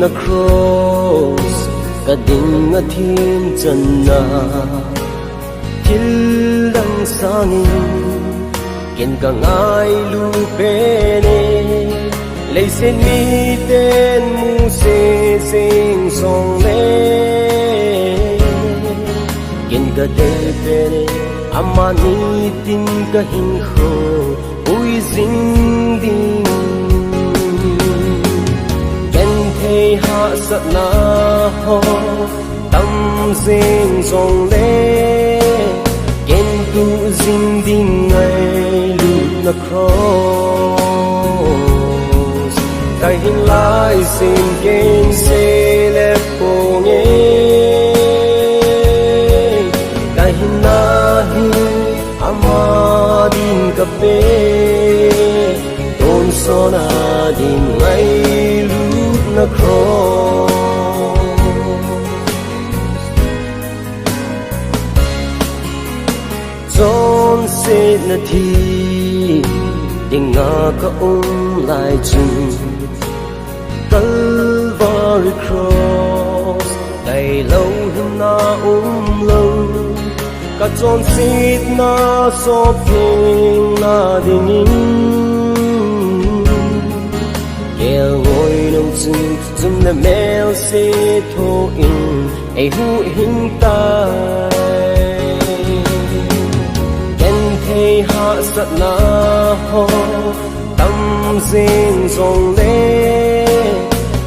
na cross ka ding a thiên chân na thil lang sangin ken ka ngai lu pe ne lấy sen mi tên mu se sing song le ken ka te pe ne ama ni tin ka hin kho ui zing ding ken the ha sat na ho tâm sing song le ken tu zing ding ngai lu na cross kai hin lai sin ken se le po nge kai hin na hi ama din ka pe ton so na din ngai lu na cross zon se na thi ding nga ka lai chung Calvary cross đầy lâu hơn na lâu cả tròn xít na so phim na đình kêu ngồi nông chừng zum na mèo se thô in ai hu hình tai ken thei ha sat na ho tâm duyên dòng lệ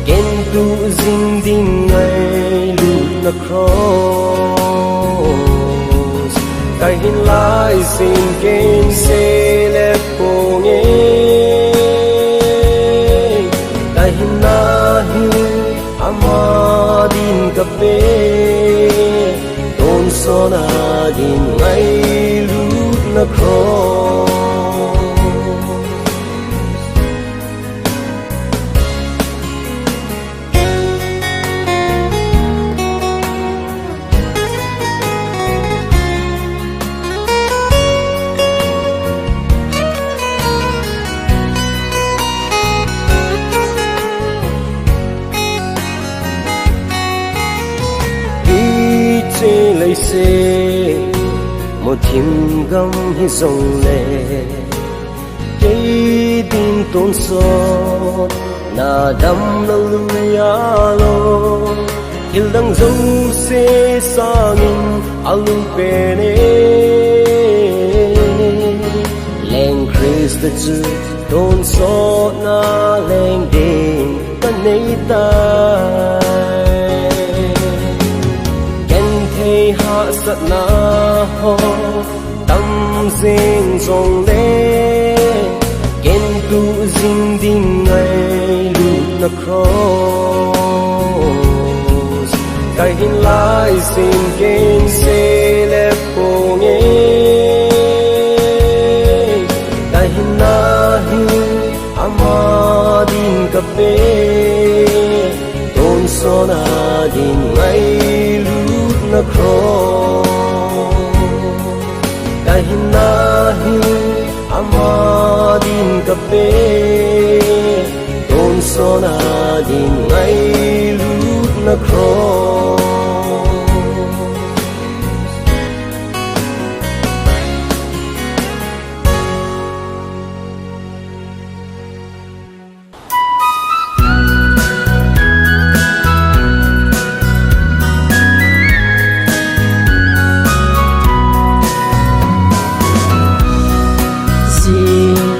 ken tu dinh dinh ngày lu na cross kai hin lai sin ken se le po nge kai hin na hi ama din ka pe ton so na din ngai lu na cross lấy xe một thiên gam hi dòng lệ cây tin tôn so na đâm na luya lo il dang dâu se sangin alung pene leng Christ chu tôn so na leng ding ta nei ta ha sat na ho tâm duyên dòng lệ ken tu dinh ding ngày lu na cross kai hin lai sin ken se le po nge kai hin na hi ama din ka pe ton so na din ngai lu na cross kai hin na hi ama din ka pe ton so na din ngai lu na cross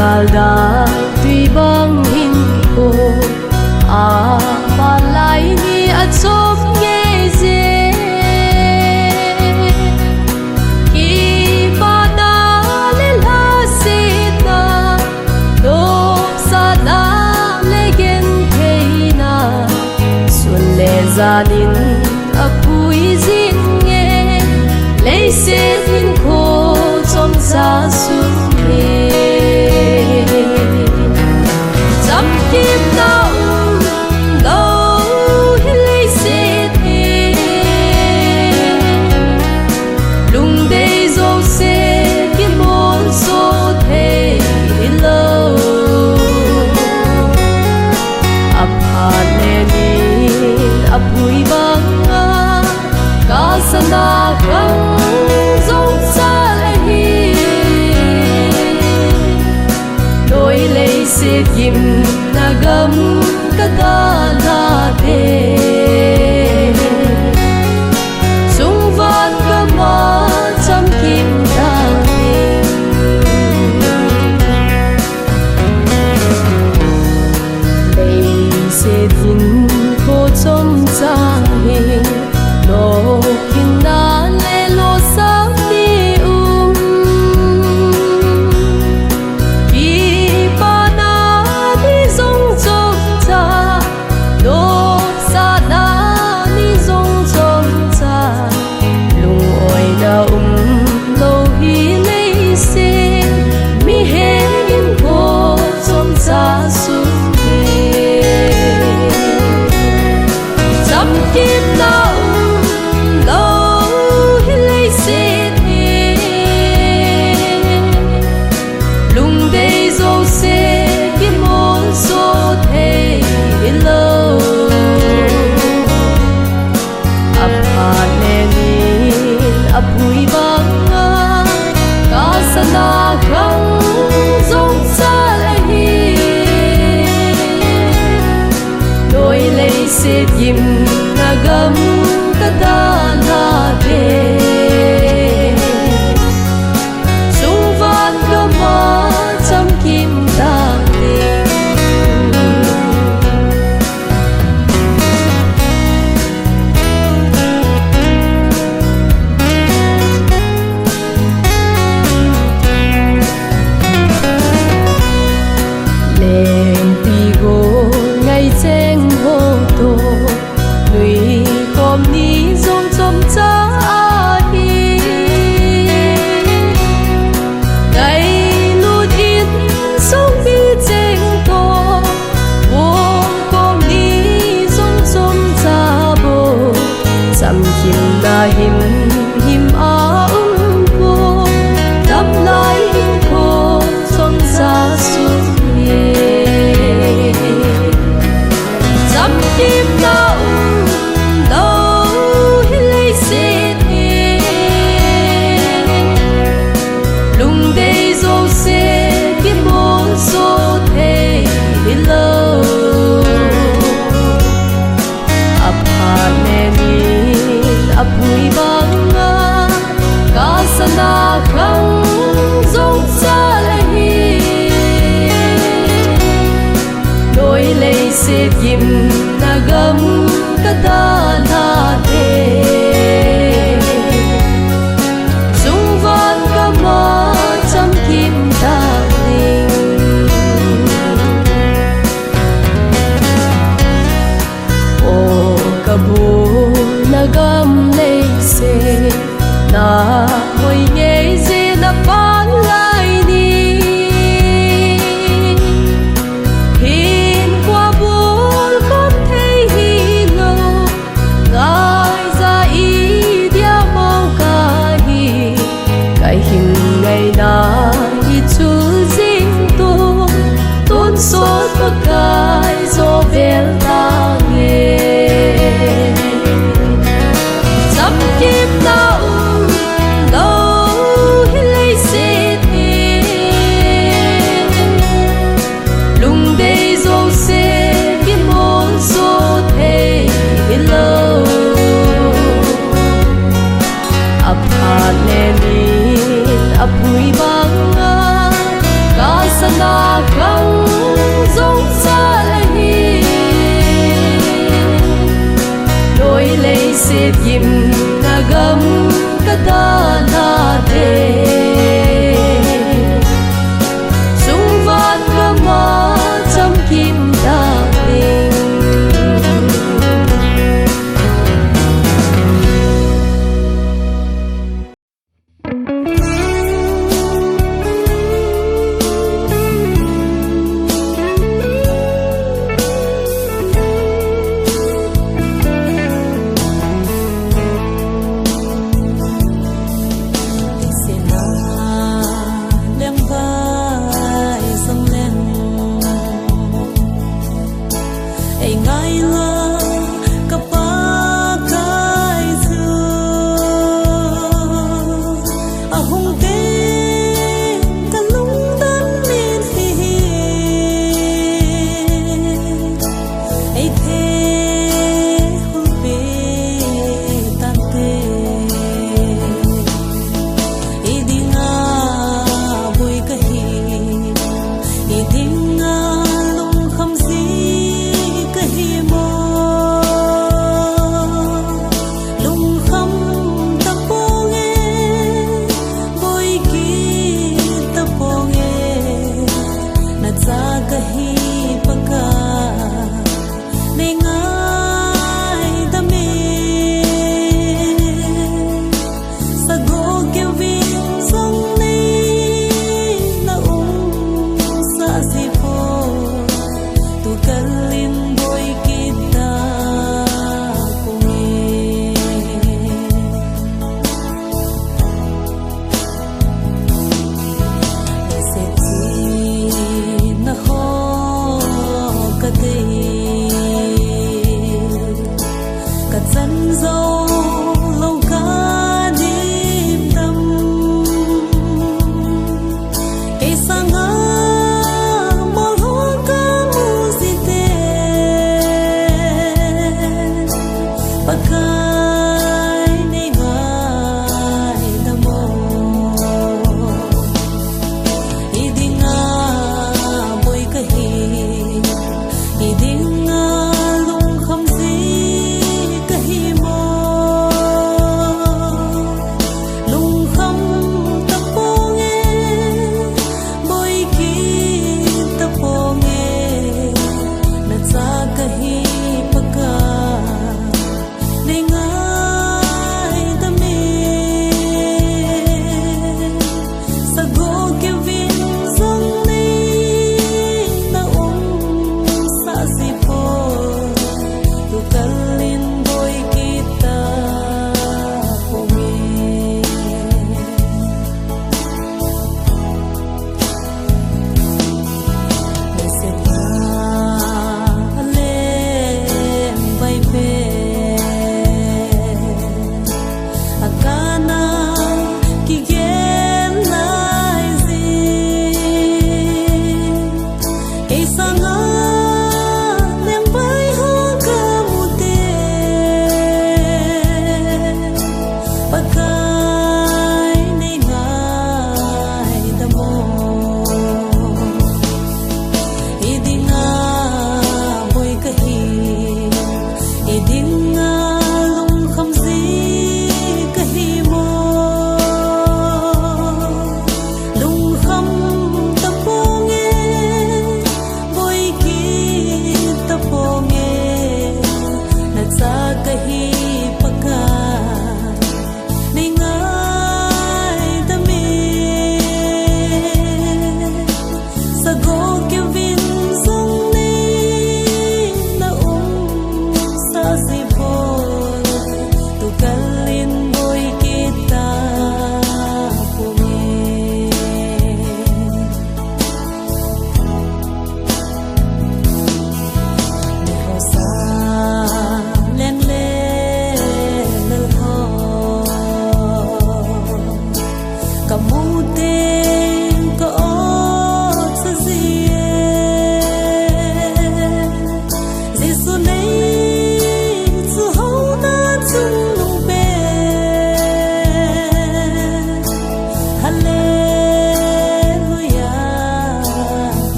Kalda tuy bang hin ko a palai ni at sof nge ze ki pada le la sita do sada le gen theina sun le zanin apui zin nge le se hin ko som sa su Kim đâu đâu lấy xe thế lùng đây dâu xe kim môn số thế lâu ấp hạt nè ni se kim na gam ka ta na te sung van ka ma cham kim ta lei se din ko chom cha he lo kin na le lo sa se kim na gam ka ta na te sung van ka ma cham kim ta te lem ti go ngày cheng ho to nui kom ni zong chom cha hi dai lu in song bi cheng to wo kom ni zong chom cha bo sam kim na him him a ko dam lai ko som sa su kim na lo hi lei se te lung dei zo se kim mon so te hi lo apa ne ni apui banga ka sana khang zong sa lai đôi lei se kim na gam ka ta na te sung van ka ma cham kim ta o ka bu na gam lei se na hoi nge je na pa lai ni hin qua bul con thấy hi lo ngã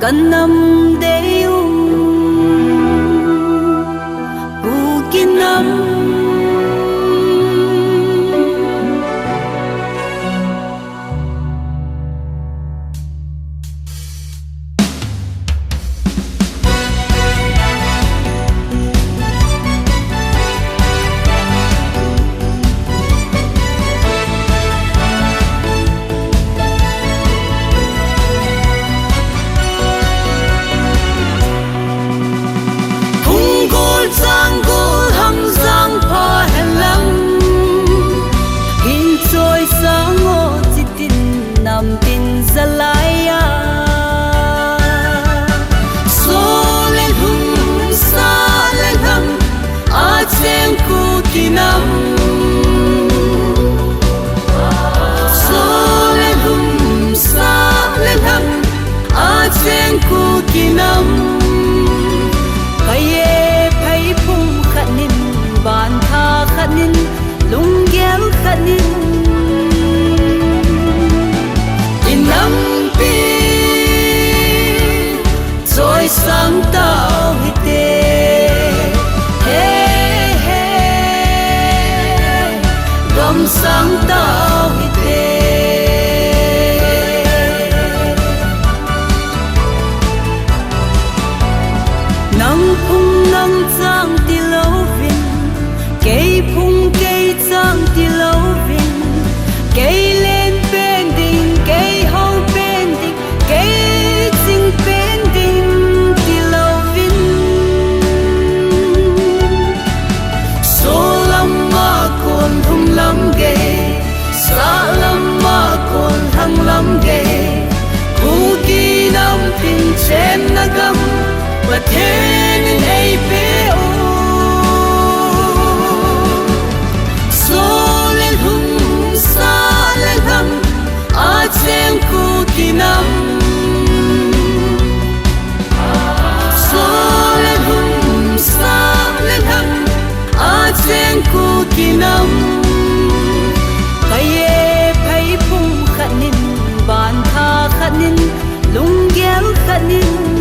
Cần nằm để u kiên năm sáng tạo gom sáng tạo nắng phung nắng giang đi lâu vinh cây phung cây giang đi lâu vinh cây lên bên đỉnh cây hậu bên đỉnh cây chính bên đỉnh đi lâu vinh số lắm mà còn hung lắm ghê xa lắm mà còn thăng lắm ghê khu kỳ năm pin chém na găm và thế nên ai bé ô số lên hung xa lên hăng à chém khu kỳ năm số lên hung xa lên hăng à chém khu kỳ năm cái phải phung khát nín bàn tha khát nín lung gel khát nín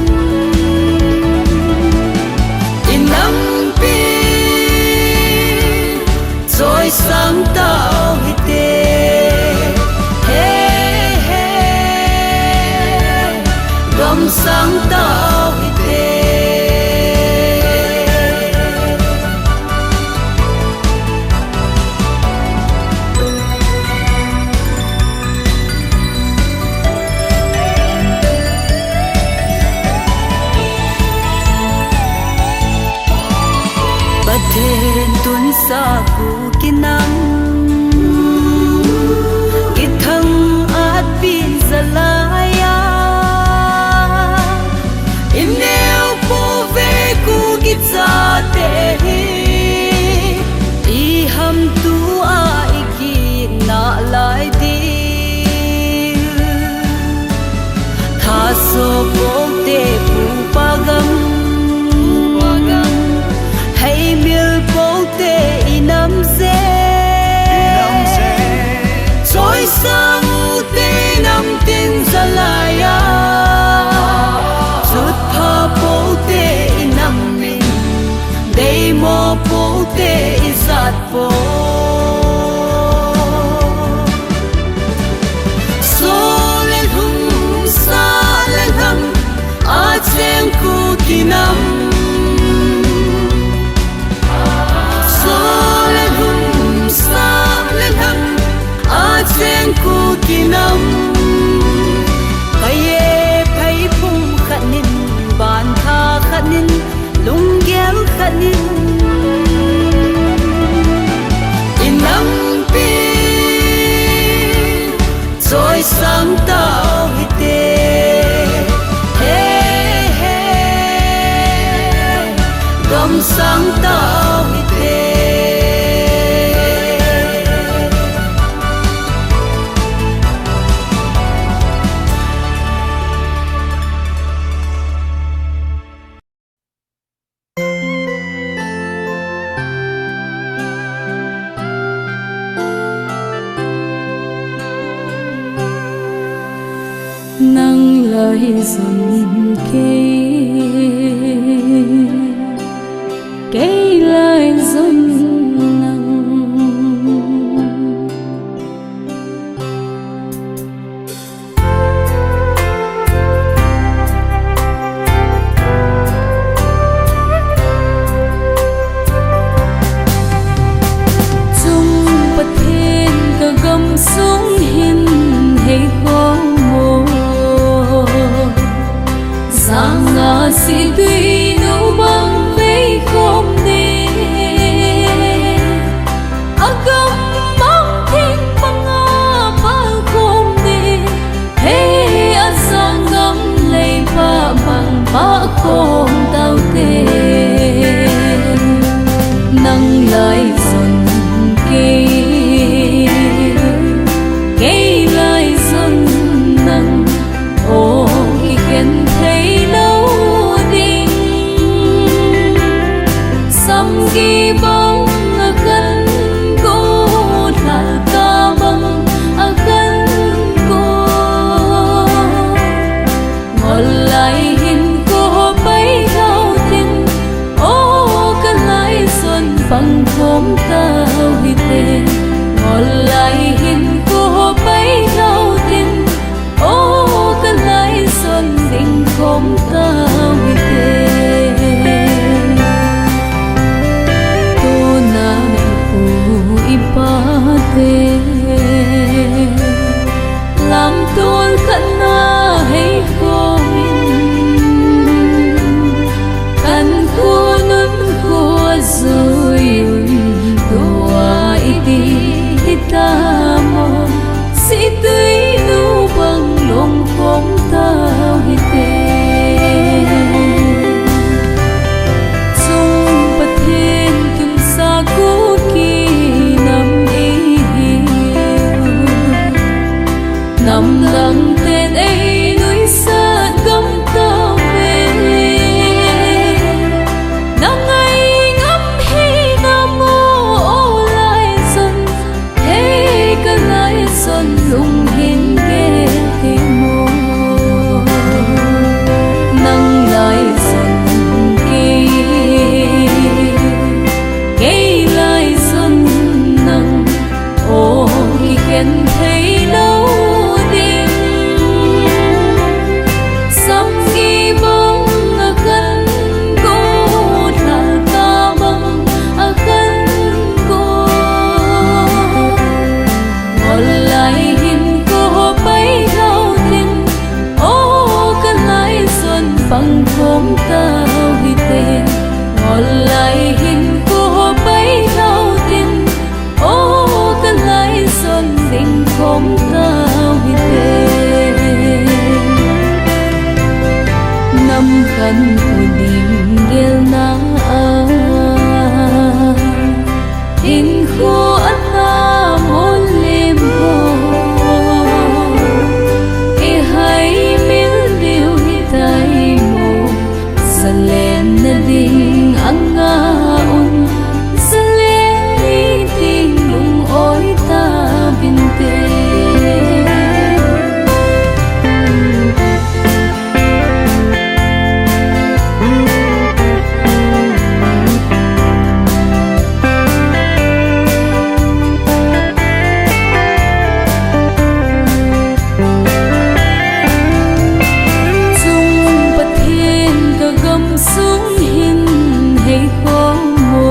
gam sang tao hi te nắng lời dần cây lời dần nắng trong bát thiên cả gầm xuống hin hay khó sang ngã si tuy nụ băng mấy không đi agam mang thiên băng ba không đi hey sang ngắm lấy ba bằng ba không tao tê nắng lại dần cây lại dần nắng ô khi khen thấy lâu đình sắm ghi bóng gần cô là ta băng gần cô ngồi lại hình cô bấy đau tin ô cần lại xuân phăng thốn tao hi tê ngồi lại hình cô bấy đau tin ô cần lại xuân định không tao hi tê tô na phù ipa tê làm tuôn khẩn na hay khô khẩn khô nôn khô rồi tua đi ta mong si tươi nu bằng lòng không tao hi tê trong bát thiên kim sa cũ kỳ nằm nằm lặng tên ấy núi xa gấm tao về nắng ấy ngắm hi nam mô lại dần thế cả lại dần lung hin ghé tìm mô nắng lại dần cây lại dần nắng ô khi khen thấy lâu đình sắm ghi bóng gần cô là ta băng gần cô ngồi lại hình cô bấy đau tin ô cần lại xuân phăng thốn tao hi tê ngồi lại hình cô bấy đau tin ô cần lại xuân định không tao hi tê năm khăn của đình ghel na in khô ăn na môn lim hồ e hay miếng điều hi tay mồ sân lên na ding ang un sân lên đi tình lung ôi ta bin tê trong bát thiên cả gầm xuống hin hay khó mồ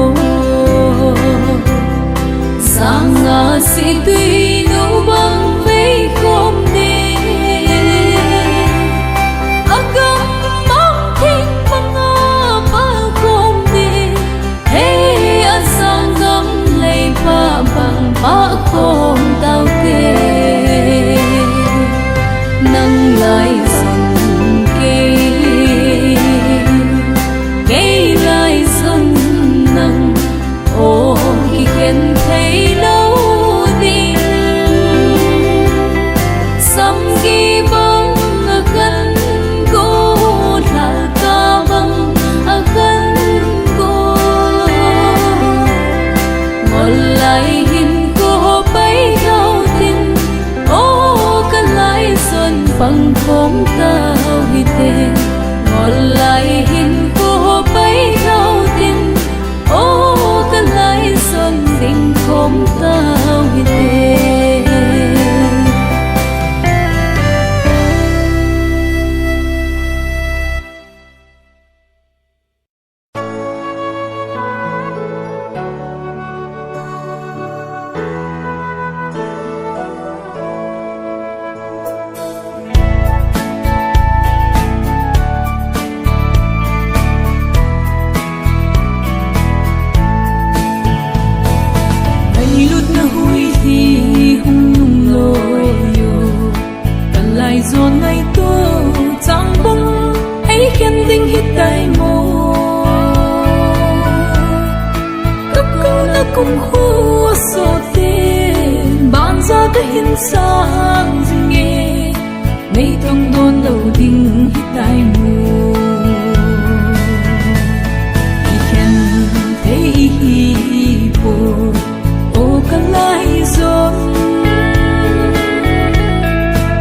sang dừng nghe ngày thông đôn đầu đình hít tai mù i khen thấy hi bồ ô cả lai gió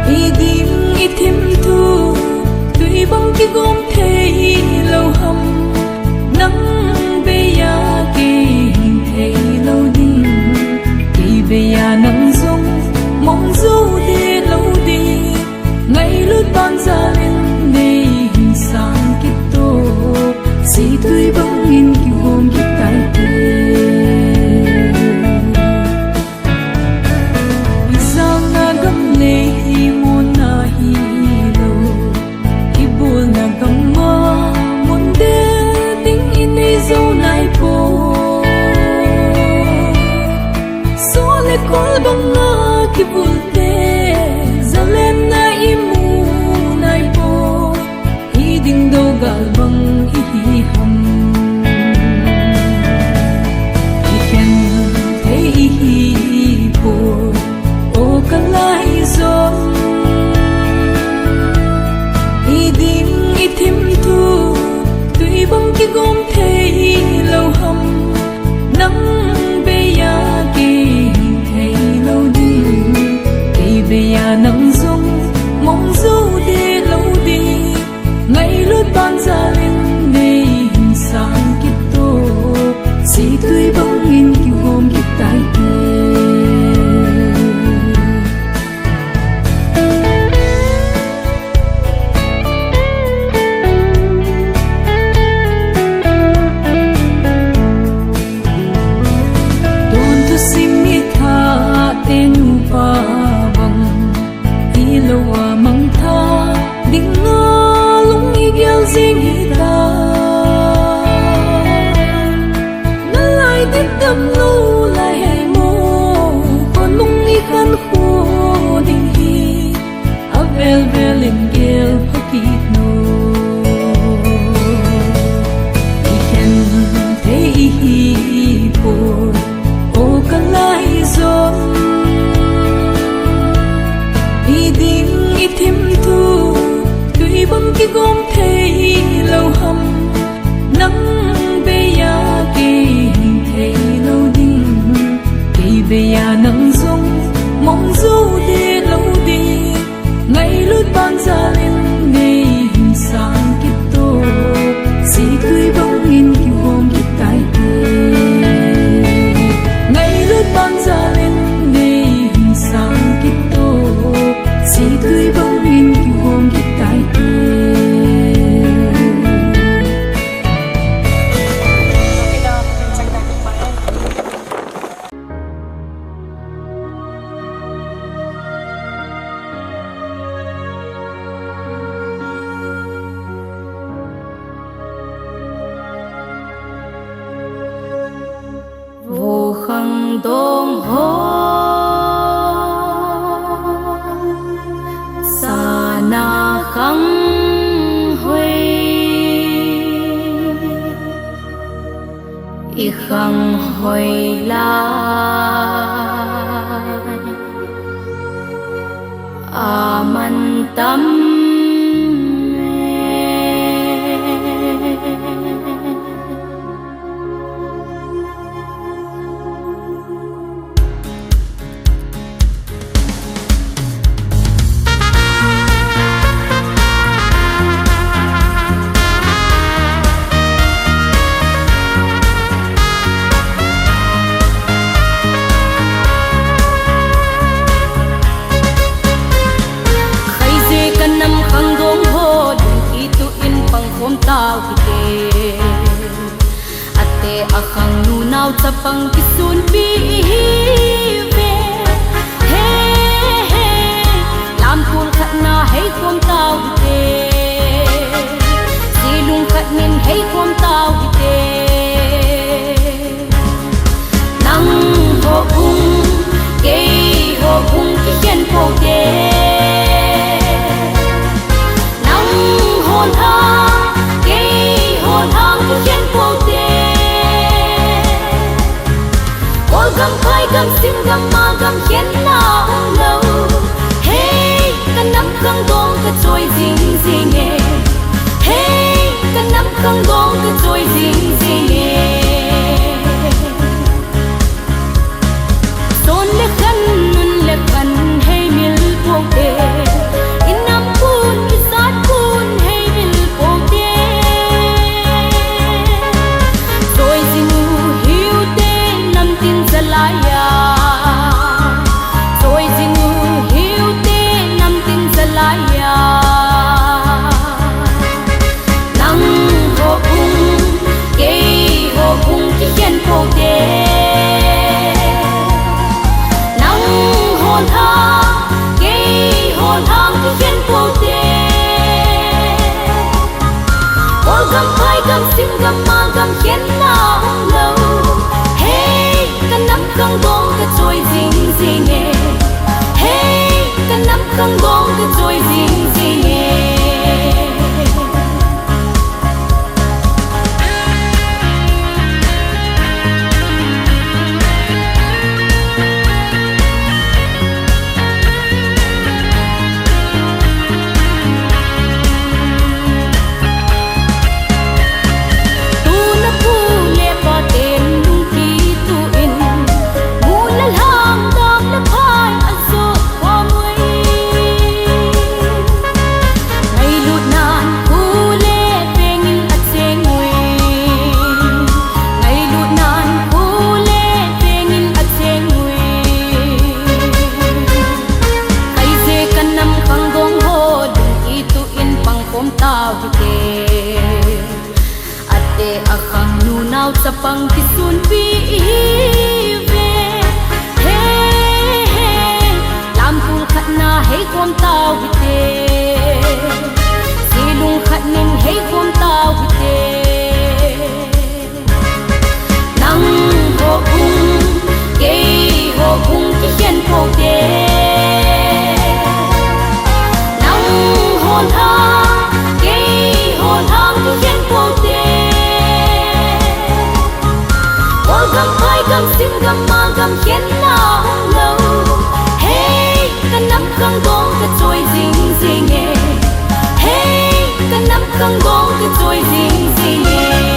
i dim i thêm thu tuy bằng cái gom thấy lâu hầm nắng bây giờ kỳ thấy lâu đi thì bây giờ nắng rung mong du đi lâu đi ngày lướt ban ra lên đây hình sáng kiếp tô si tươi bóng in kiều hồn kiếp tai tê isang na gam le hi mon na hi lo hi bul na gam ma mon de ting in ei zo nai po so le kol bang na ki bul te zalem na imu nai po hi ding do gal bang hi ham hi ken thấy hi po o ka lai zo hi dim i thim thu tuy bang ki gom thấy lâu hầm nắng bây giờ kỳ thấy lâu đi thì bây giờ nắng rung mong du đi lâu đi ngày lướt ban ra lên đây hình sáng kiếp tô si tươi bóng in kiều hồn kiếp tai tê tôn tu sim mi tha tên pa bang i lo wa mang tha ding na lung i gyal jing hi ta na lai dit dam lu lai hai mo kon lung i khan khu ding hi a vel vel in gel pakit no i ken thấy hi po o ka lai zo i dim i thim thu tuy bằng cái gom thấy lâu hầm nắng bây giờ kỳ thấy lâu đi thì bây giờ nắng rung mong du đi lâu đi ngày lướt ban ra lên đây hình sáng kiếp tô si tươi bóng in kiều hồn kiếp tai tê ngày lướt ban ra lên đây hình sáng kiếp tô si tươi bóng in kiều hồn kiếp tai tê vô khăn đông hô sa na khăn huê i khăn huê la a man tâm tao kite ate akhang nu nau chapang kisun pi ve he he lam pul khat na hey kom tao kite silung khat min hey kom tao kite nang ho kung ki chen po de nang hon ha gam phai gam sim gam ma gam khen na lâu gam sim gam ma gam khen na hong lâu hey kan nắm khang gong ka trôi ding ding e hey kan nắm khang gong ka trôi ding ding e sa pang kisun pi ve hey hey lam pul khat na hey kom tao hite silung khat nin hey kom tao hite nang ho kung ke ho kung ki chen po de nang hon ha ke hon hang ki chen po de gam phai gam sim gam ma gam khen na hong lâu hey kan nắm khang gong ka trôi ding ding e hey kan nắm khang gong ka trôi ding ding e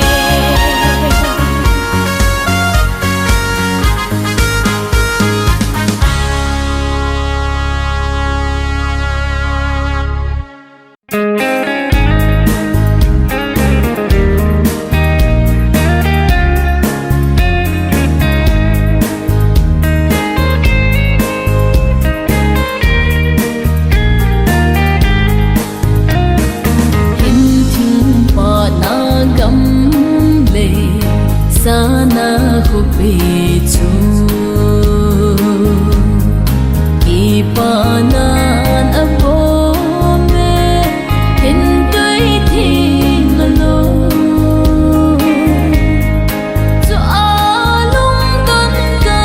sana hupe chu ipanan abo me hindai thing lo cho alung don ka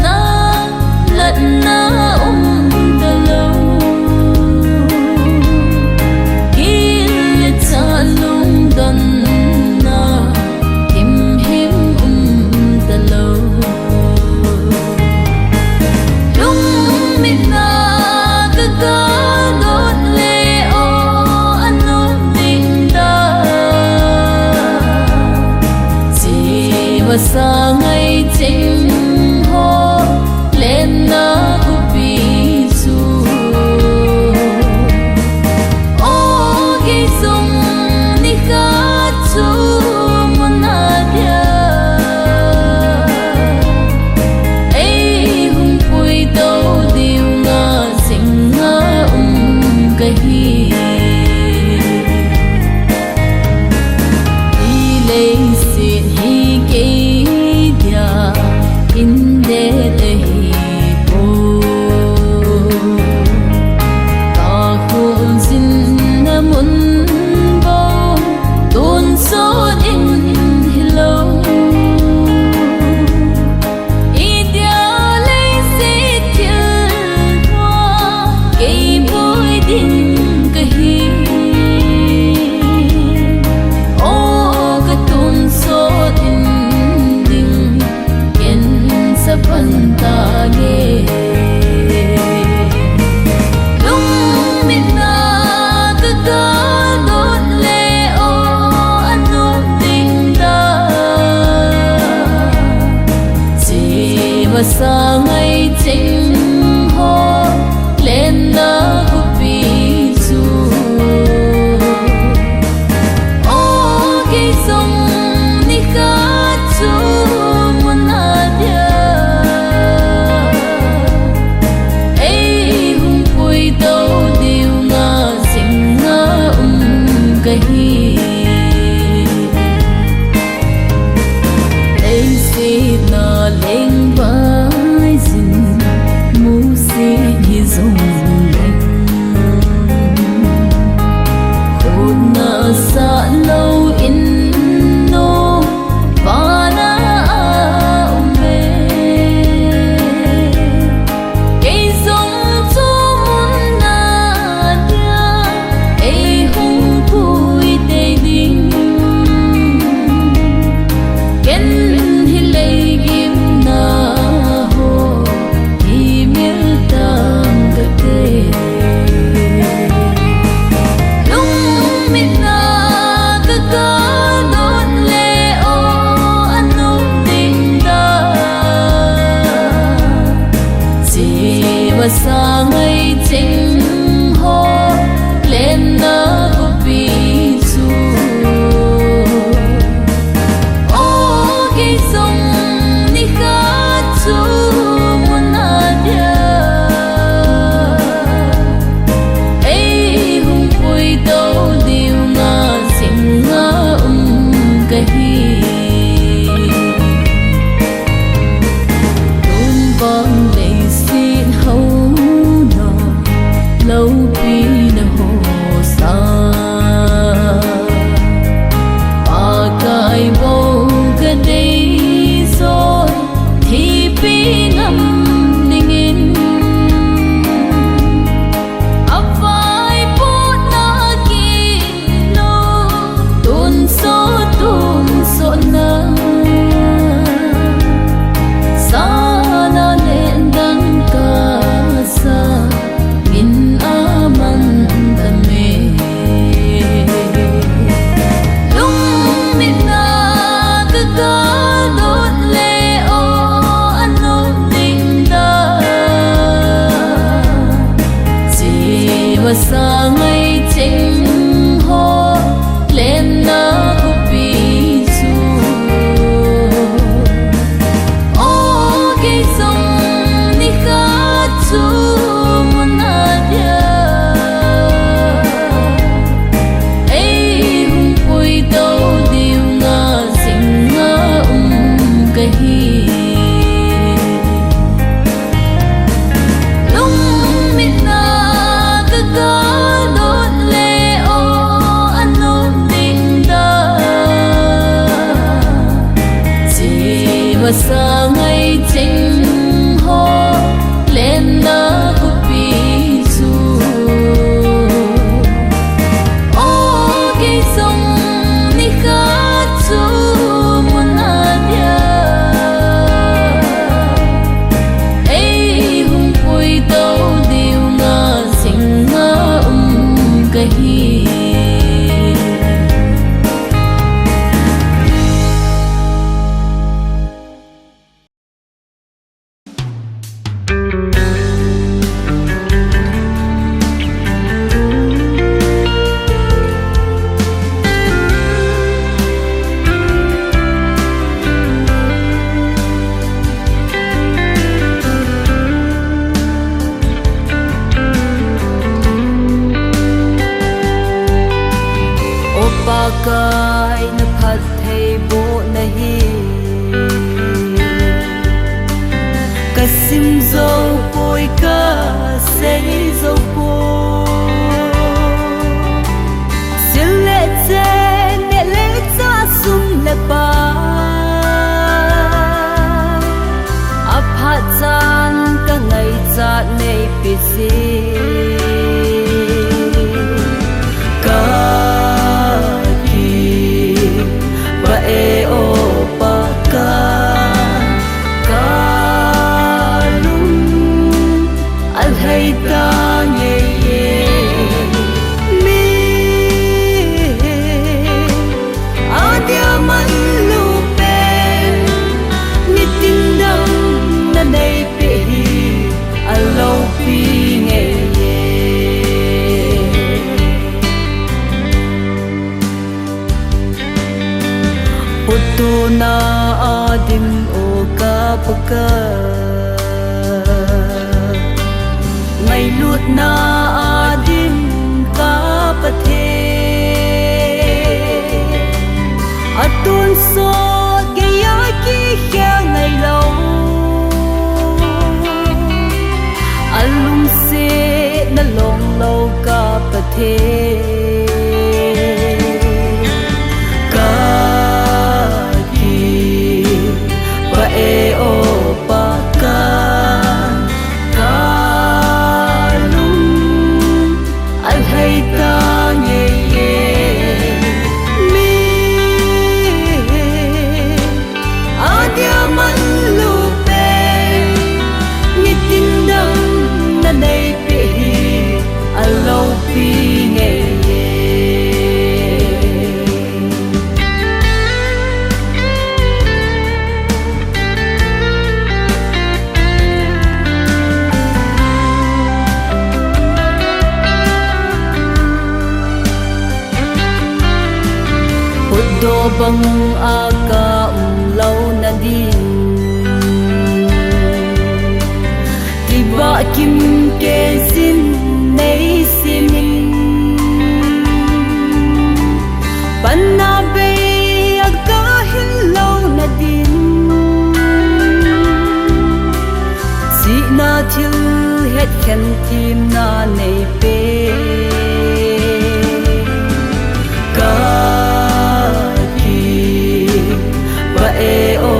na lat na da lo il cha lung don sa ngày chính ho lên na upi su o gi sung ni kha chu monadia ei hum pui do diu nga sing nga kahi ilei sin hi ke in de hi po ta khun sin na mun bo ton so in hello ideale se til hoa ke boy din kahi o ka ton so in panta ge lung min na ka ga don le o anu ding da si va sa ngai ching ho len na upi su o ge song ni ka chu monadia ऐसे ना Laing by जिन मुँह से ही ज़ोंग खुद ना सा लो इन và xa ngày chính hô lên na upi su ô cái sông ni khát su muốn adia ấy hùng quỳ tàu điều ngã sinh ngã cái hi kai na phat thei bo na hi kasim zo poi ka sei zo po sil le che ne le cha sum le pa a phat chan ka ngai cha nei pi si na adim o ka paka ngai lut na adim ka pathe atun so ge ya ki kya ngai lo alum se na long lo ka pathe do bang aka lâu na din tiba kim ke sin nei simin panna be aka hin lâu na din si na thil het khen tim na nei pe e o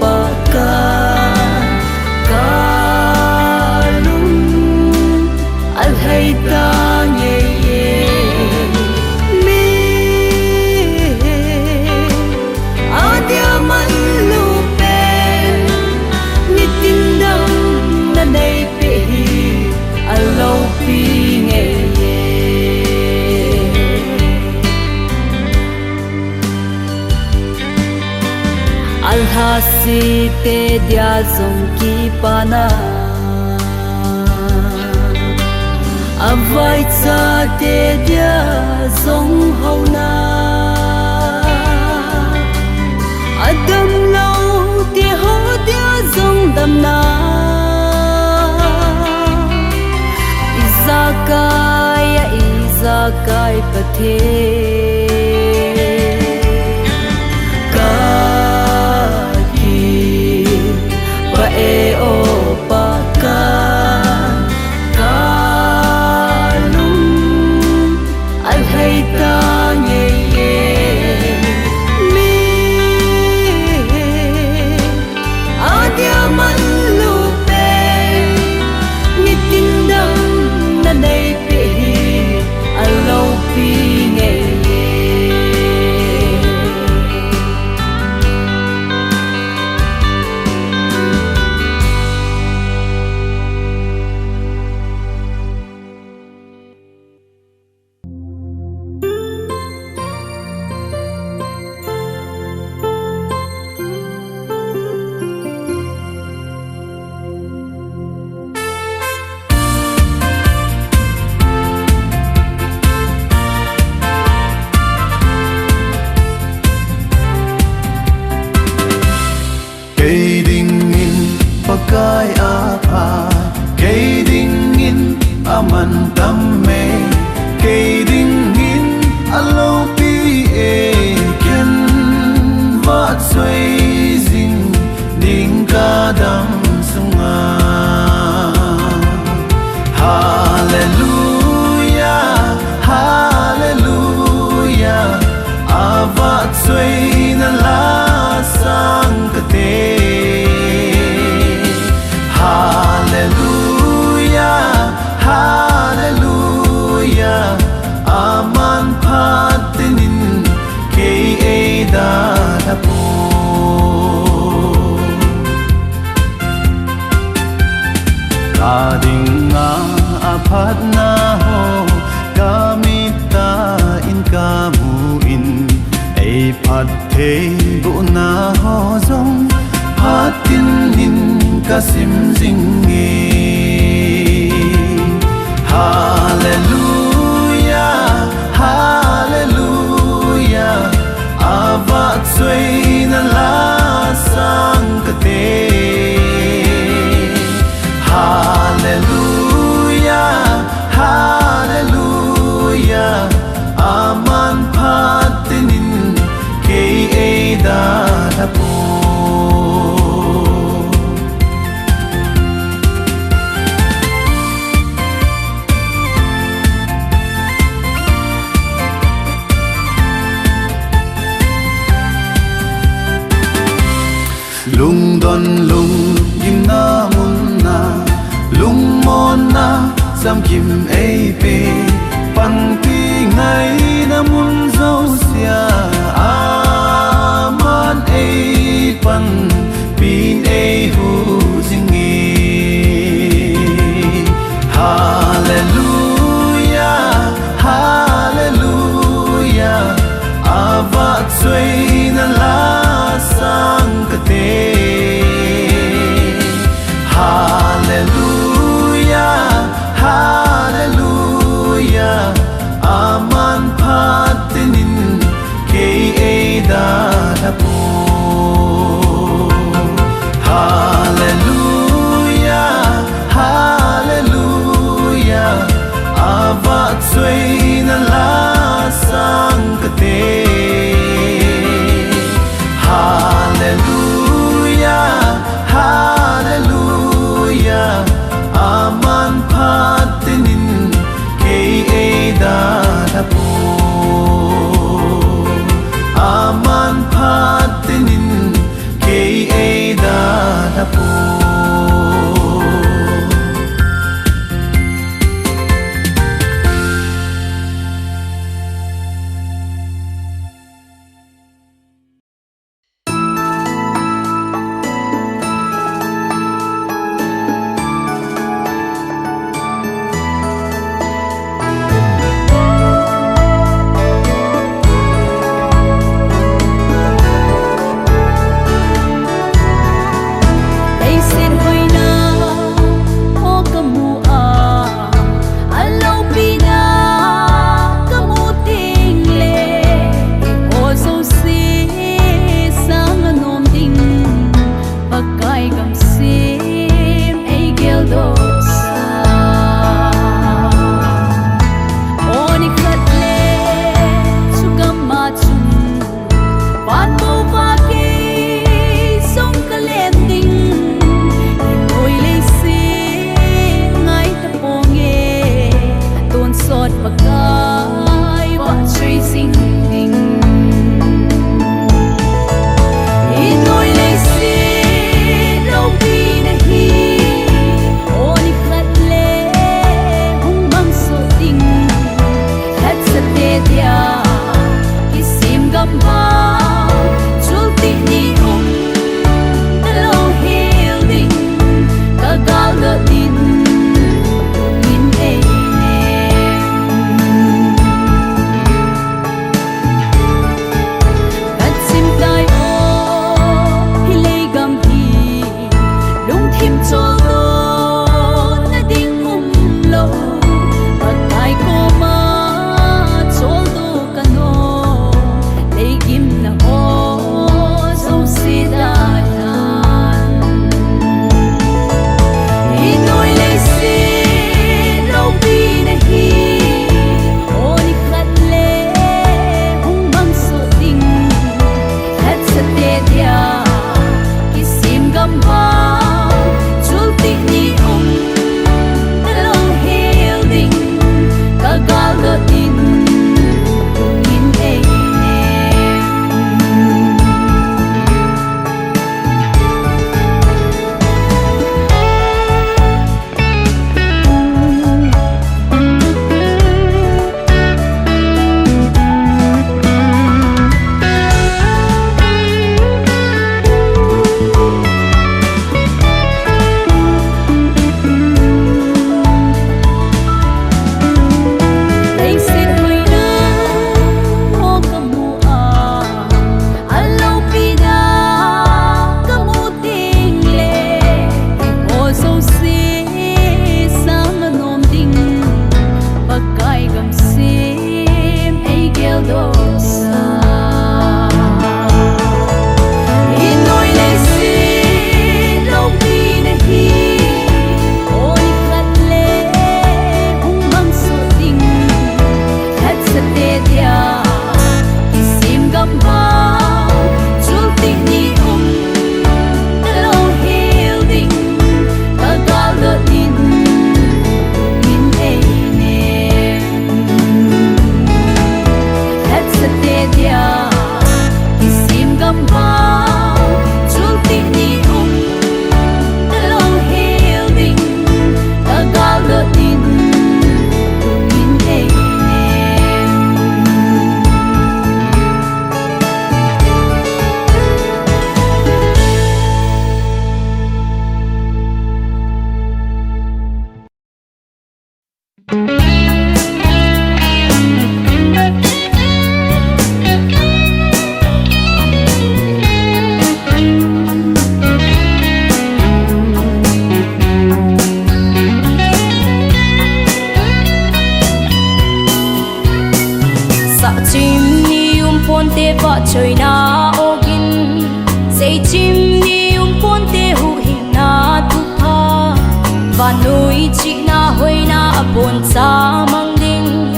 pa ka lum al hay ta ye mi adia man lu pe ni tin dam na nei pe alo pi nge alhasi te dia zong ki pana avai cha te dia zong ho na adam lo te ho dia zong dam na izakai pathe e o pa ka lum al hay ta ye mi lai apa cây đinh in aman tâm mê cây đinh in alo pi e ken va xoay dinh ning ca đam sunga hallelujah hallelujah ava xoay na la sang kate hallelujah hallelujah aman patinin kay da na po kading nga apat na ho kamita in kamuin ay pat thế bu na ho zong patin in kasim zingi hallelujah hallelujah avat xoay na la sang kate hallelujah hallelujah aman patinin kay da na po lung don lung kim na mun na lung mon na sam kim ei pe pan pi ngai na mun zo sia aman ei pan pin ei hu zingi hallelujah hallelujah avat xoay na la sang kate hallelujah hallelujah aman patinin kay da na po hallelujah buồn xa mang đinh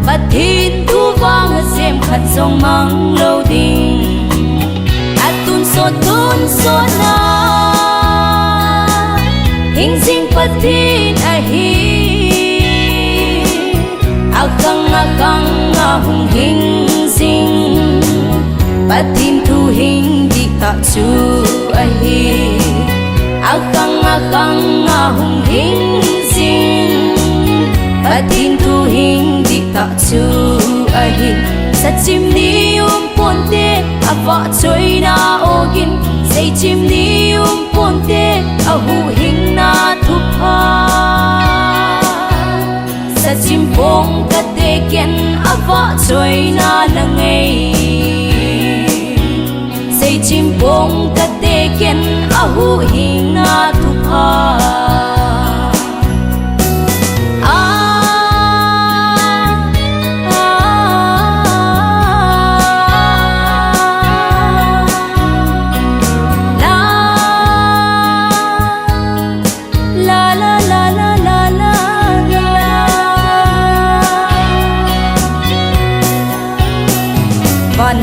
bắt thiên thu vang xem khát dòng mang lâu đình atun so na hình dinh bắt thiên ahi akang hung hình dinh bắt thiên thu hình di ta chu ahi akang hung hình dinh bắt thiên thu hình di ta chu ahi sa chim ni ponte ava choi na ogin say chim ni ponte ahu hình na thu pa sa chim pong ka te ken ava choi na langai say chim pong ka te ken ahu hình na thu pa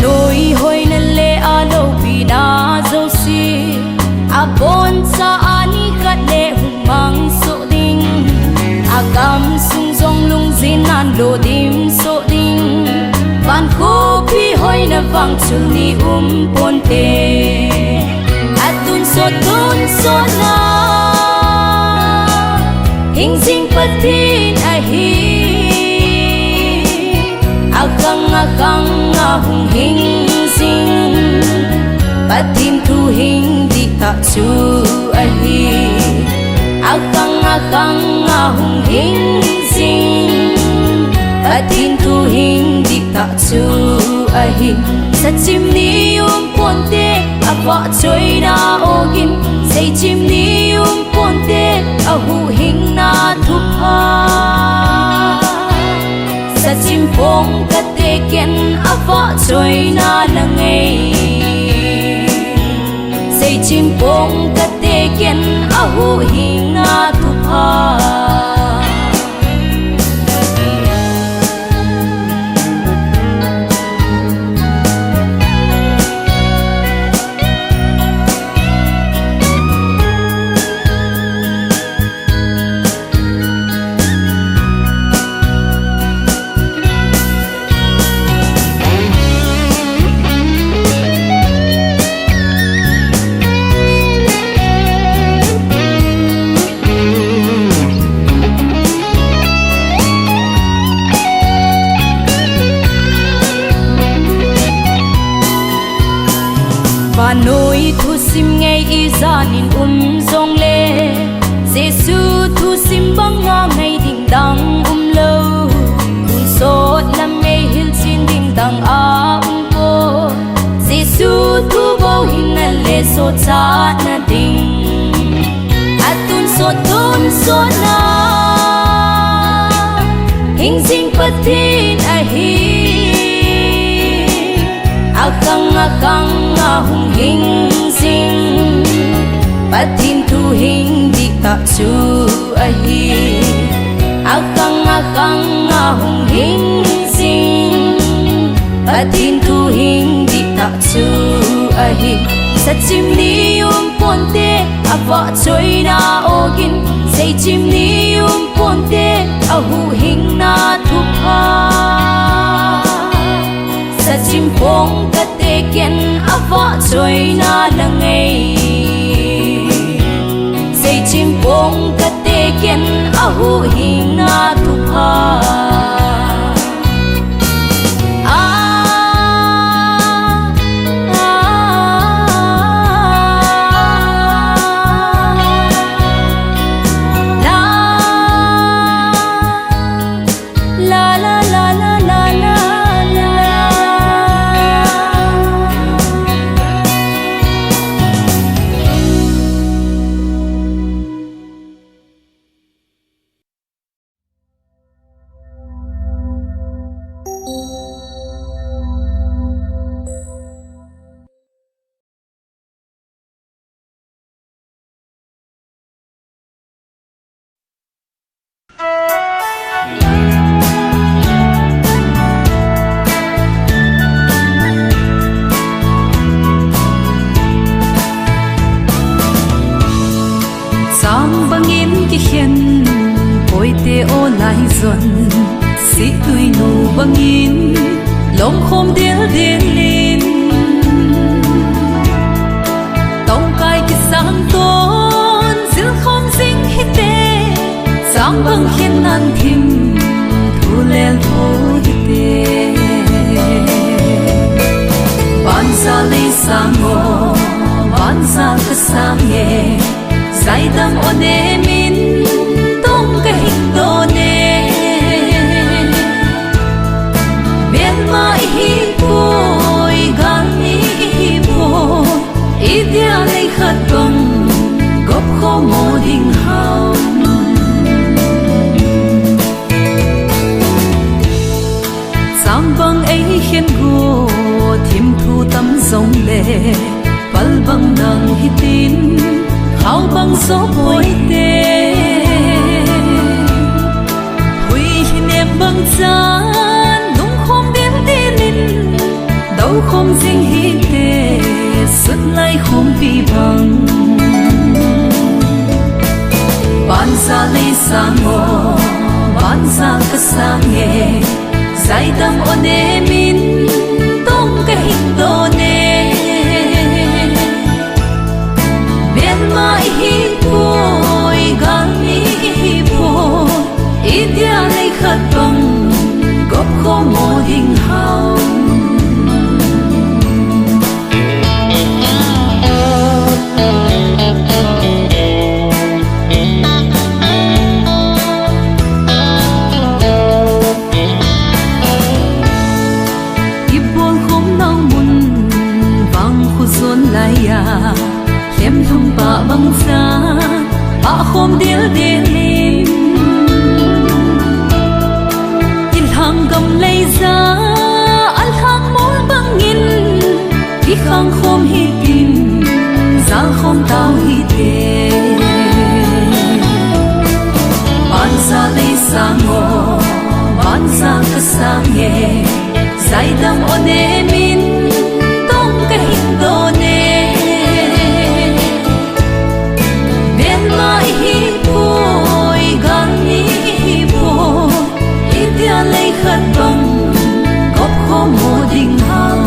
Nỗi hoi na le alo pina zo si abon sa ani kat le hung mang so ding agam sung zong lung zin nan lo dim so ding van ko pi hoi na vang chul ni pon te atun so na hing sing patin ahi akang hung hình dinh bắt thiên thu hình di ta chu ahi akang hung hình dinh bắt thiên thu hình di ta chu ahi sa chim ni ponte ava choi na ogin say chim ni ponte ahu hình na thu pa sa chim pong ka te ken ava choi na langai say chim pong ka te ken ahu hình na thu pa và nỗi thu sim ngay y ra nhìn rong lê Giêsu thu sim băng nga ngay đình đăng lâu sốt làm ngay hil xin đình đăng cô Giêsu thu bao hình na lê sốt cha na đình atun sốt na hình dinh patin ahi akang hung hình dinh bắt thiên thu hình di ta chu ahi akang hung hình dinh bắt thiên thu hình di ta chu ahi sa chim ni ponte ava choi na ogin say chim ni ponte ahu hình na thu pa sa chim pong ka te ken ava choi na langai say chim pong ka te ken ahu hình na thu pa ki hian poite o lai zon si tui nu bangin lom khom del del lin tong kai ki sang ton sil khom sing hi te sang bang hian nan thim thu lel tho hi te ban sa le sang o ban sa ka sang ye sai dam o ne min tong ka hin do ne men mai hi poi gan ni hi po idia le khat bang gop kho mo ding hao sang bang ai hian go thim thu tâm sông le pal bang nang hi tin khao bang so boi te hui hin em bang chan lung khom đến te lin đâu khom jing hi te sut lai khom pi bang ban sa le sang o ban sa ka sang ye sai dam o ne min tong ka hin do ne men mai hi poi gan ni hi po idia le khat bang gop kho mo ding hao em thung pa bang sa pa khom del del lin il hang gam lei za al hang mol bang in ki khang khom hi tin zal khom tao hi te ban sa le sang o ban sa ka sang ye sai dam o ne min tong ka hin do ne mai hi poi gan ni hi po idia le khat bang gop kho mo ding hang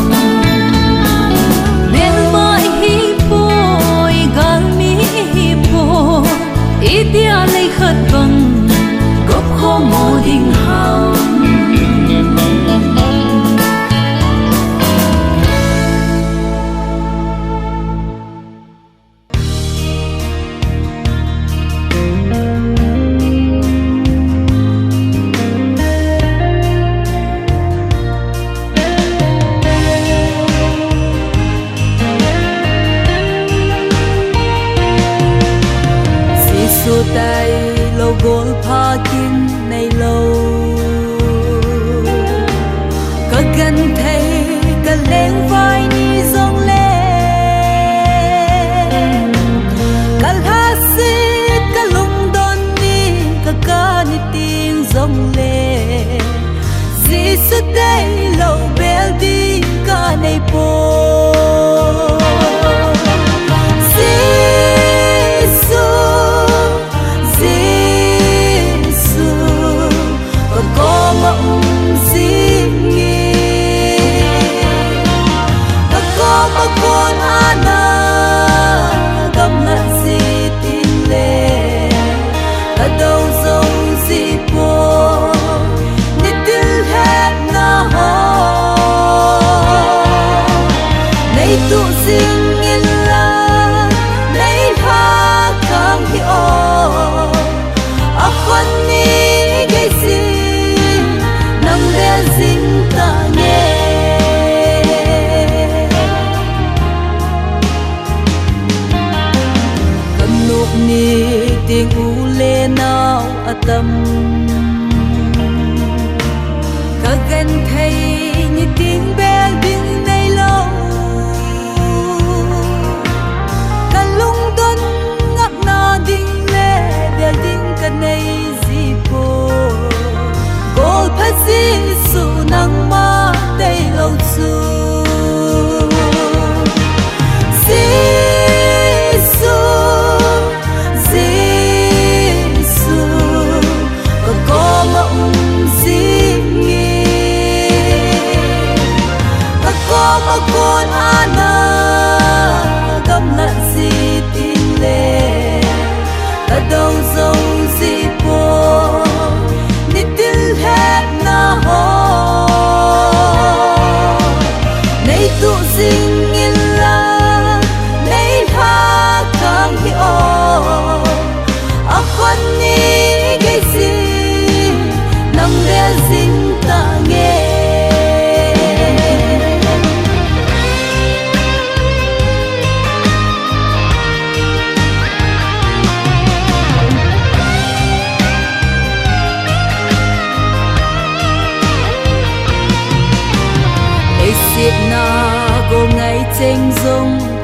men mai hi poi gan ni hi po idia le khat bang gop kho mo ding hang tay lâu gol pha kin nay lâu có gần thấy cả lên vai ni dòng lên cả hát xít cả lung đón đi cả ca ni tiếng dòng lên Jesus tay lâu bel đi cả nay po tu sing in la nei ha kang hi o a khon ni ge si nam de sing ta ne kan nok ni ting u le nau atam ka gan thai ni ting bel bin nei lo nay zipo gol phasi su nang ma dei lo su si su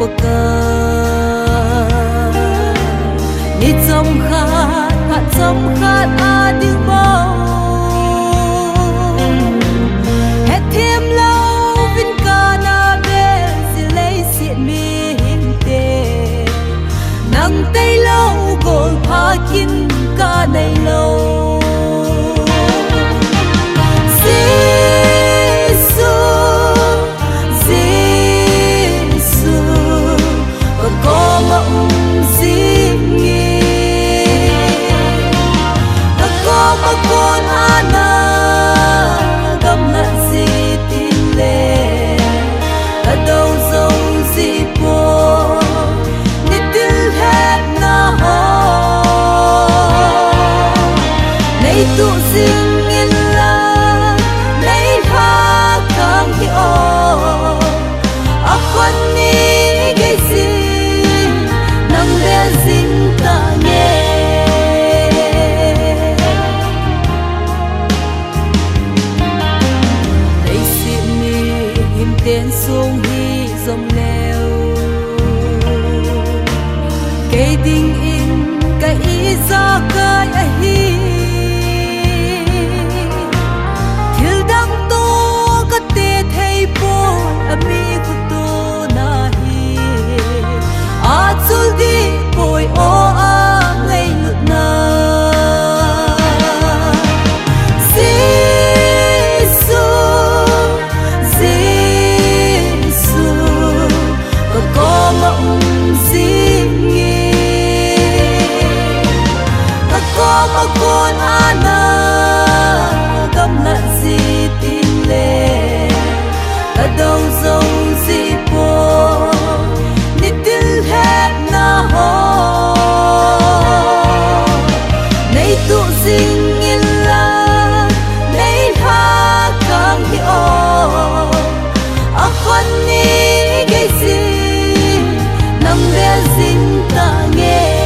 baka ni chom khat ading bao het thêm lâu vin ca na be si lấy xiết mi him te nang tay lâu gol pha kin ca nay lâu con ana gam na si tin le ta đâu dâu gì po ni til het na ho nei tu sing in la nei ha kam hi o a khon ni ge si nang de zin ta nghe tên sông hi dòng leo cây đinh in cây ra cây hi thiếu đăng tô có tê thay po ami của tô na hi a chul đi bồi o a ngay ngực na con ana gam na si tin le ta đâu dâu gì po ni til het na ho nei tu sing in la nei ha kam hi o a khon ni ge si nam de zin ta nghe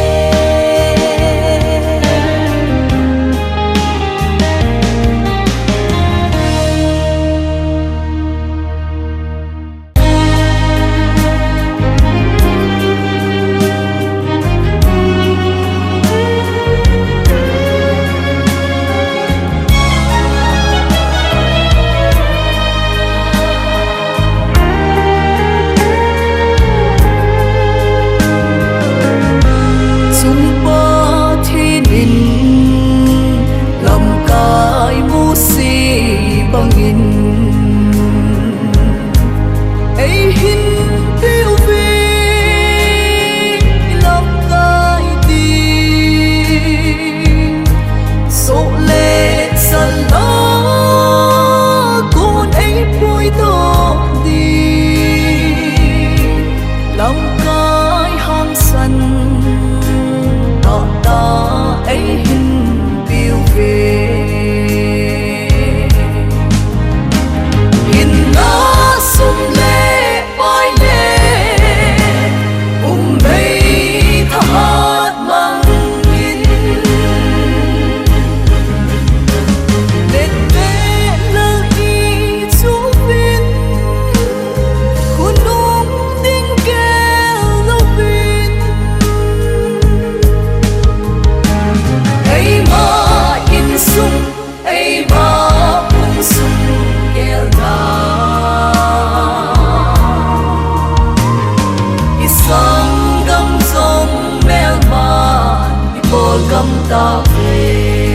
ta về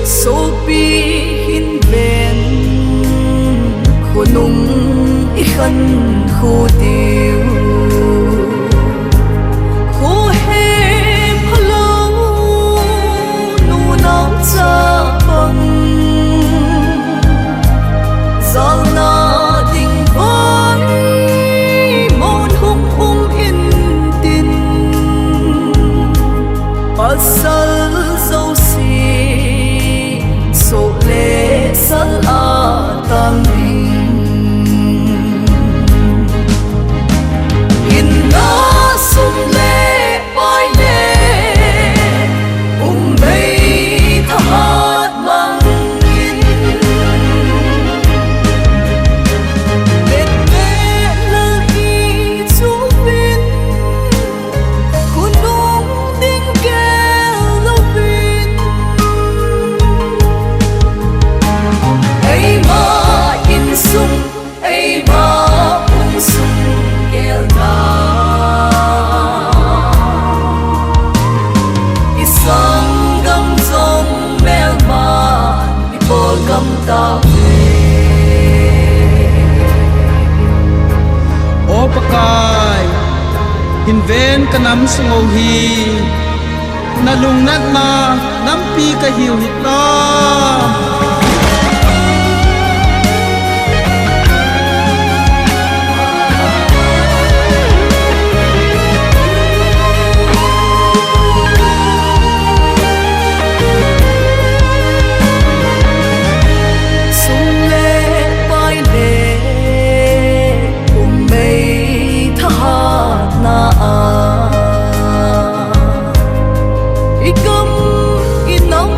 số pi hin ven khô nung i khăn khô tiêu khô hem hello nu nong cha băng giang na tình với sal dâu xì sổ lệ sal a tam hình โอปกายหินเวนกะนำสงโฮีนาลุงนัดนาน้ำปีกะหิวหิตนา Hãy subscribe cho kênh Ghiền Mì Gõ để không bỏ lỡ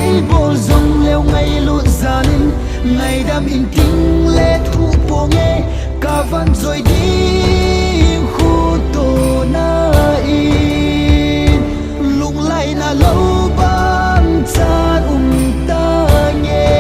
hay bồ dòng leo ngay lụa gia linh ngày đam in tiếng lệ thu bộ nghe cả văn rồi đi khu tổ na in lung lại na lâu ban cha ta nghe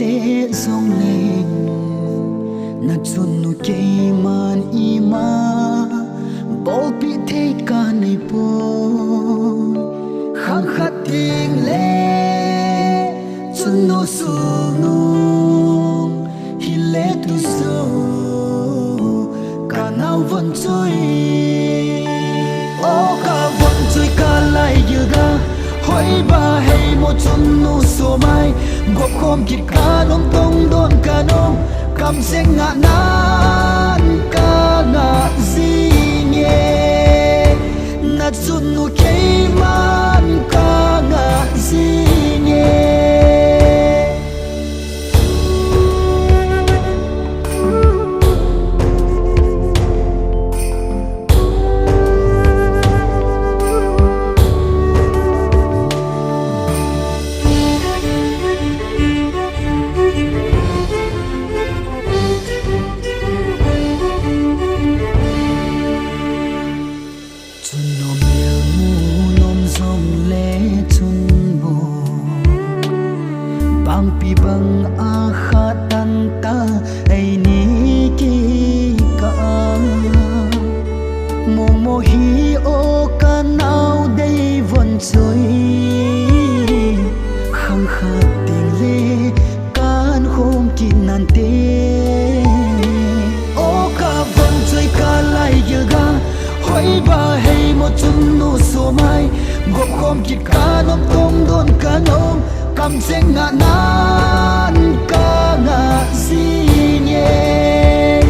lệ dòng lên na chun nu kei man ima bol pi thei ka nei po khang khat ting le chun nu su nu hi le tu so ka nau von chui o ka von chui ka lai yu ga hoi ba hay mo chun nu so mai gop khom kit ka nom tong don ka nom kam seng nga nan ka nga zi nghe na chun nu kei man ka nga zi nghe pi bang a kha tan ta ai ni ki ka mo mo hi o ka nau dei von choi khang kha tin le kan khom ki nan te o ka von choi ka lai ye ga hoi ba hei mo chum nu so mai gop khom ki ka nom tom don ka nom kam seng nga nan ka nga zi nghe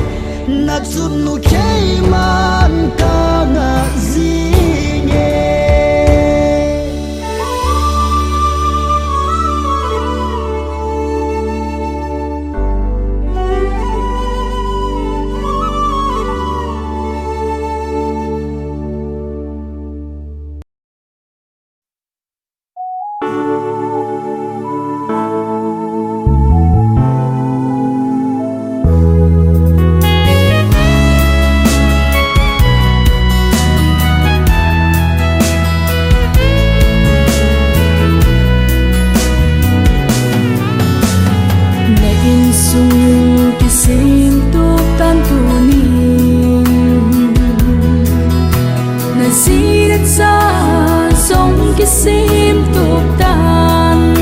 na chun nu kei man ka nga zi nghe sim tục tan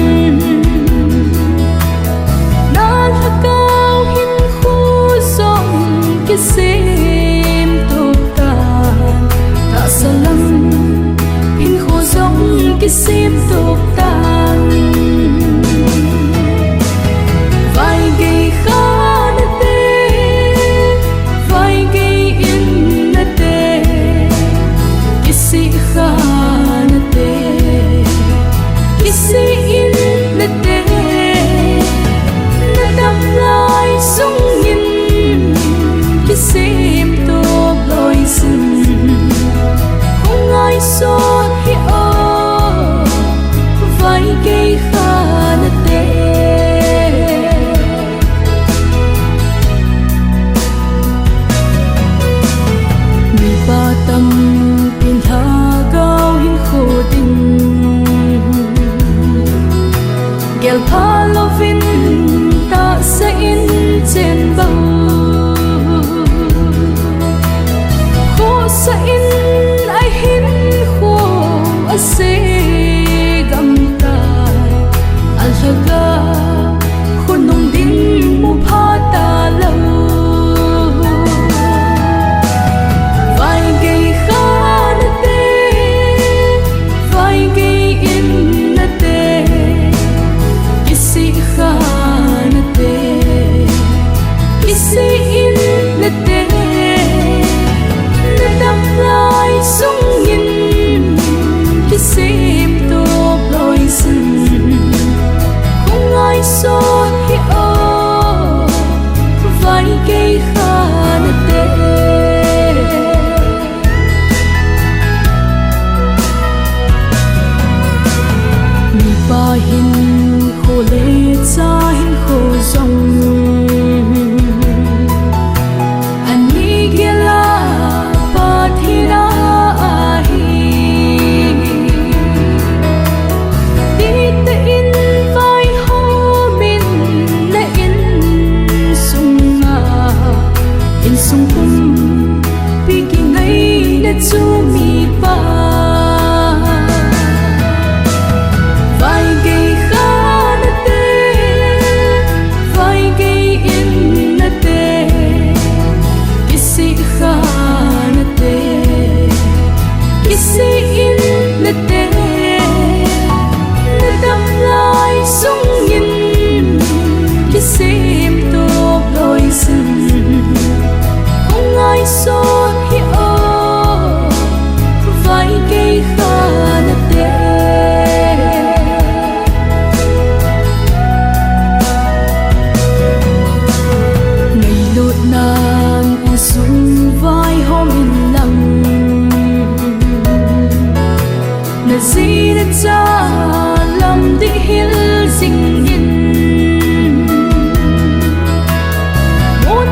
nan ha cao hin khu sông cái sim tục tan ta sa lăng hin khu sông cái sim tục tan vài ngày khá na tê vài ngày in na tê cái si khá na tê chu mi pa vai gây kha na te vai gây in na te kisi kha na te kisi in na te na dam lai sung in kisi im to loi sun không ai son hi o vai gây kha na te ngày lụt nam u sun vai hôm in lặng na zi na cha lam di hil sing in một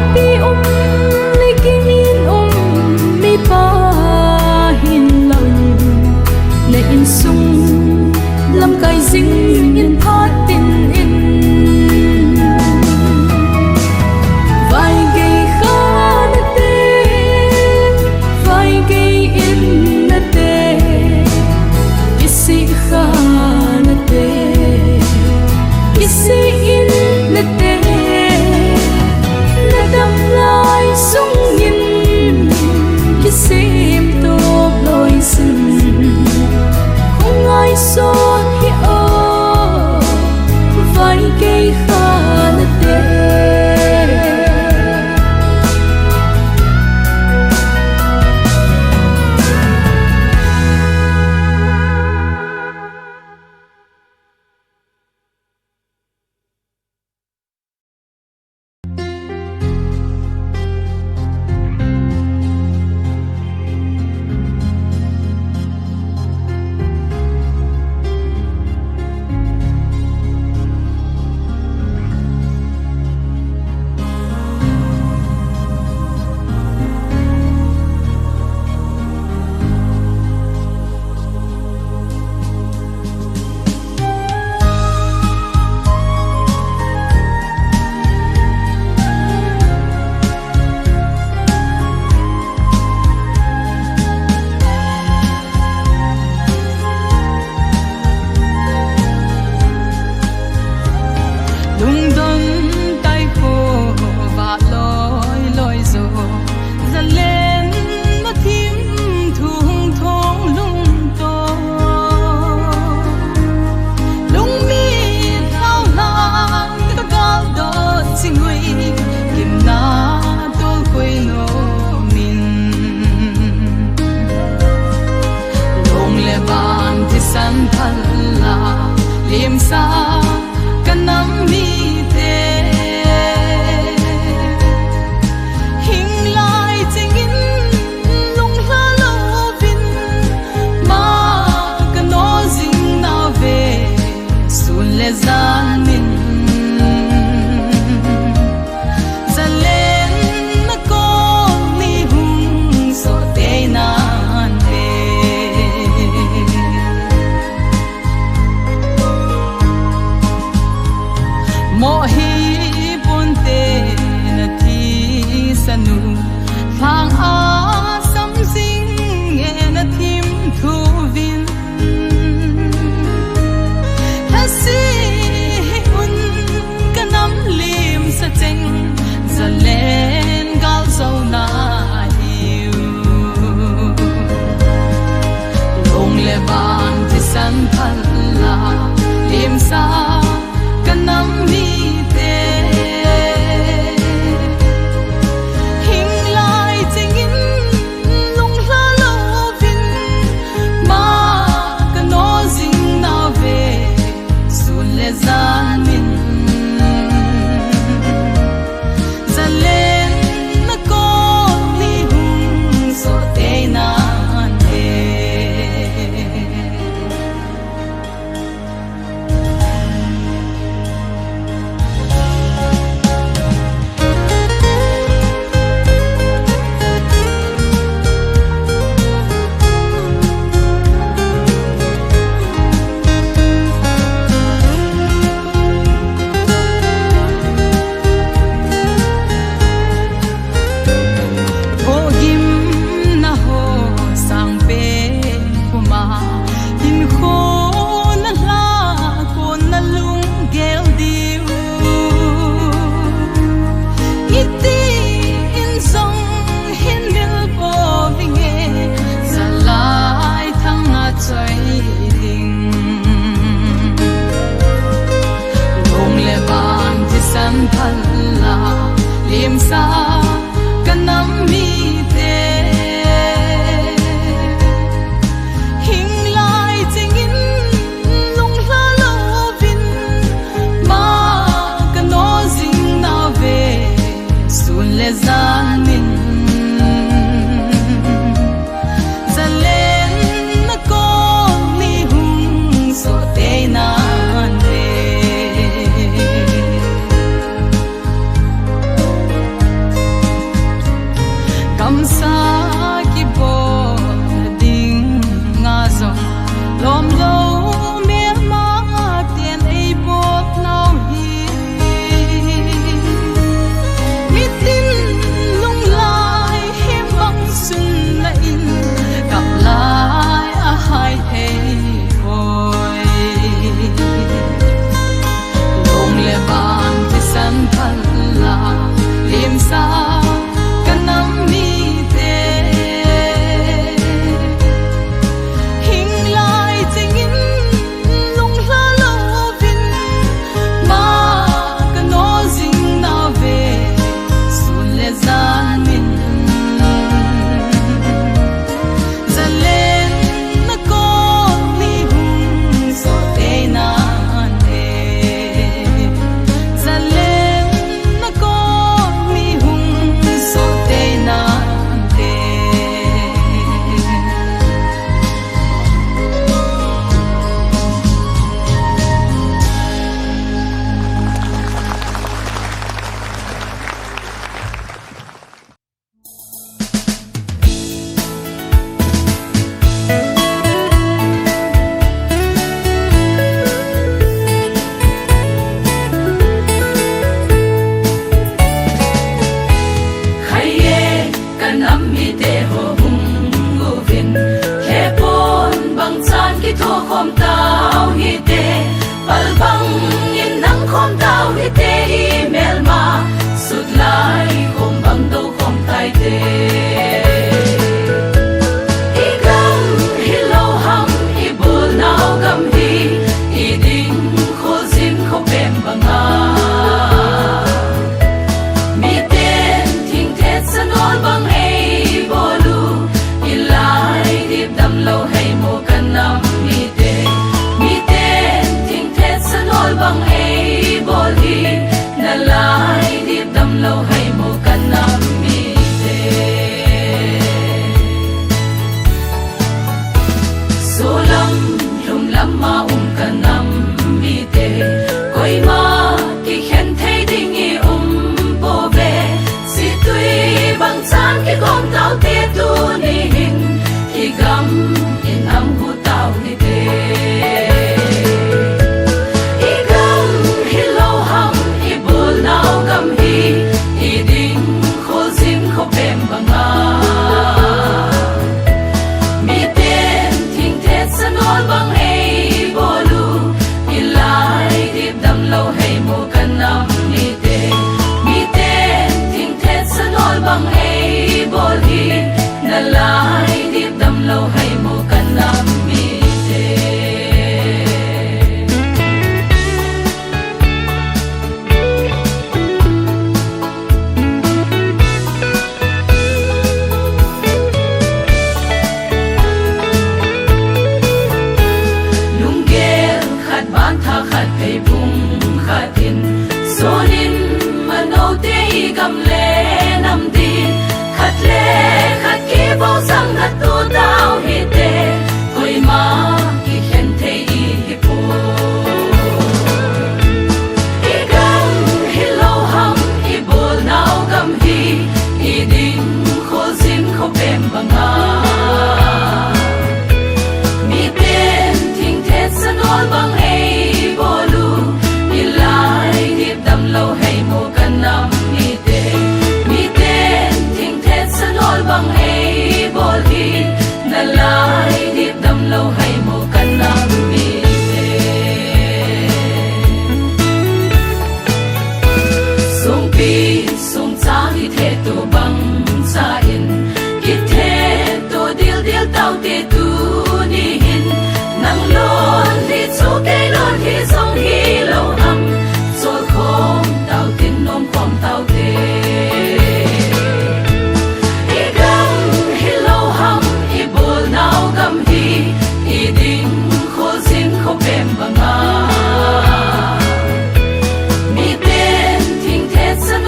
liềm xa căn nắm mi thế hình lại tình in lung la lâu vin mà căn nó dinh na về xuân lệ gian mình za lên na con ni hung so te na sa ki bo ding nga zong lom lo me ma tien ei bot nau hi mi tin lung lai hem bang sun la in kap lai a hai hei hoi long le ban ti san phal la lim sa kanam mi song hi lo am sol khom tao tin nom khom tao te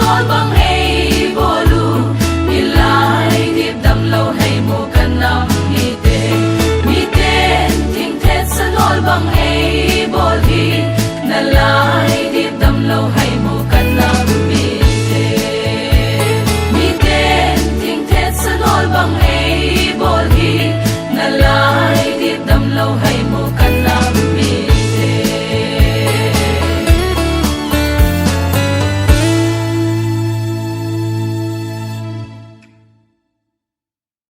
ngồi bằng